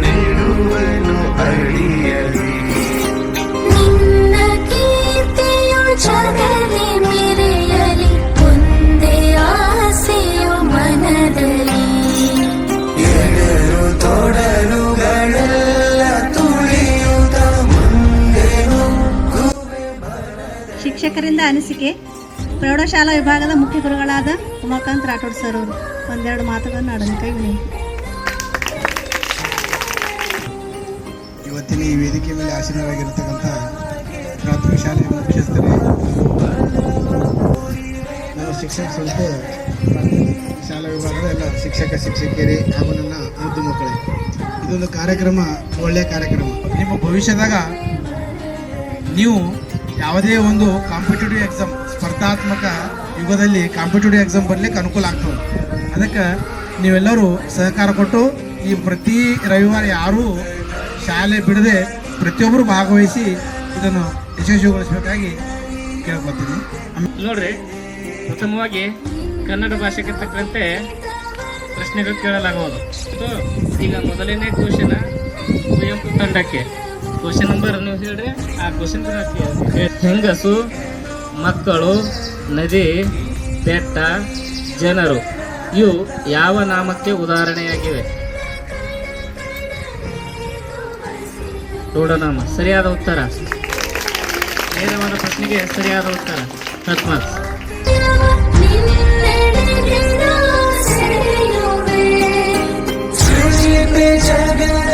ನೆಡುವನು ಅಡಿಯಲಿ. ನಿನ್ನ ಕೀರ್ತಿಯು ಜಗಲಿ ಮೆರೆಯಲಿ, ಒಂದೇ ಆಸೆಯು ಮನದಲ್ಲಿ. ಎಡರು ತೊಡಲುಗಳೆಲ್ಲ ತುಳಿಯುತ್ತ ಮುಂದೆ ನುಗ್ಗುವೆ. ಶಿಕ್ಷಕರಿಂದ ಅನಿಸಿಕೆ. ಪ್ರೌಢಶಾಲಾ ವಿಭಾಗದ ಮುಖ್ಯ ಗುರುಗಳಾದ ಉಮಾಕಾಂತ್ ರಾಠೋಡ್ ಸರ್ ಅವರು ಒಂದೆರಡು ಮಾತುಗಳನ್ನು ಆಡಲು ಕೈ ವಿನಂತಿ. ಇವತ್ತಿನ ಈ ವೇದಿಕೆ ಮೇಲೆ ಆಸೀನರಾಗಿರ್ತಕ್ಕಂಥ ಪ್ರಾಥಮಿಕ ಶಾಲೆಯ ಮುಖ್ಯಸ್ಥರೇ, ನನ್ನ ಶಿಕ್ಷಣ ಸಂಸ್ಥೆ ಶಾಲಾ ವಿಭಾಗದ ಎಲ್ಲ ಶಿಕ್ಷಕಿಯರೇ ಹಾಗೂ ನನ್ನ ಮುದ್ದು ಮಕ್ಕಳೇ, ಇದೊಂದು ಕಾರ್ಯಕ್ರಮ ಒಳ್ಳೆಯ ಕಾರ್ಯಕ್ರಮ. ನಿಮ್ಮ ಭವಿಷ್ಯದಾಗ ನೀವು ಯಾವುದೇ ಒಂದು ಕಾಂಪಿಟೇಟಿವ್ ಎಕ್ಸಾಮ್, ಸ್ಪರ್ಧಾತ್ಮಕ ಯುಗದಲ್ಲಿ ಕಾಂಪಿಟೇಟಿವ್ ಎಕ್ಸಾಮ್ ಬರಲಿಕ್ಕೆ ಅನುಕೂಲ ಆಗ್ತದೆ. ಅದಕ್ಕೆ ನೀವೆಲ್ಲರೂ ಸಹಕಾರ ಕೊಟ್ಟು ಈ ಪ್ರತಿ ರವಿವಾರ ಯಾರೂ ಶಾಲೆ ಬಿಡದೆ ಪ್ರತಿಯೊಬ್ಬರು ಭಾಗವಹಿಸಿ ಇದನ್ನು ಯಶಸ್ವಿಗೊಳಿಸಬೇಕಾಗಿ ಕೇಳ್ಕೊತೀನಿ. ನೋಡ್ರಿ, ಪ್ರಥಮವಾಗಿ ಕನ್ನಡ ಭಾಷೆಗೆ ತಕ್ಕಂತೆ ಪ್ರಶ್ನೆಗಳು ಕೇಳಲಾಗುವುದು. ಈಗ ಮೊದಲನೇ ಕ್ವಶನ್ ಕುವೆಂಪು ತಂಡಕ್ಕೆ. ಕ್ವಶನ್ ನಂಬರ್ ನೀವು ಹೇಳ್ರಿ, ಆ ಕ್ವಶನ್ ಹೆಂಗಸು, ಮಕ್ಕಳು, ನದಿ, ಬೆಟ್ಟ, ಜನರು ಇವು ಯಾವ ನಾಮಕ್ಕೆ ಉದಾಹರಣೆಯಾಗಿವೆ? ರೂಢನಾಮ. ಸರಿಯಾದ ಉತ್ತರ. ನೇರವಾದ ಪ್ರಶ್ನೆಗೆ ಸರಿಯಾದ ಉತ್ತರ 10 ಮಾರ್ಕ್ಸ್. ನಿನ್ನೆಡೆಗಿನ ಸೆಳೆಯುವೆ, ಸೃಷ್ಟಿಪೆ ಜಗದ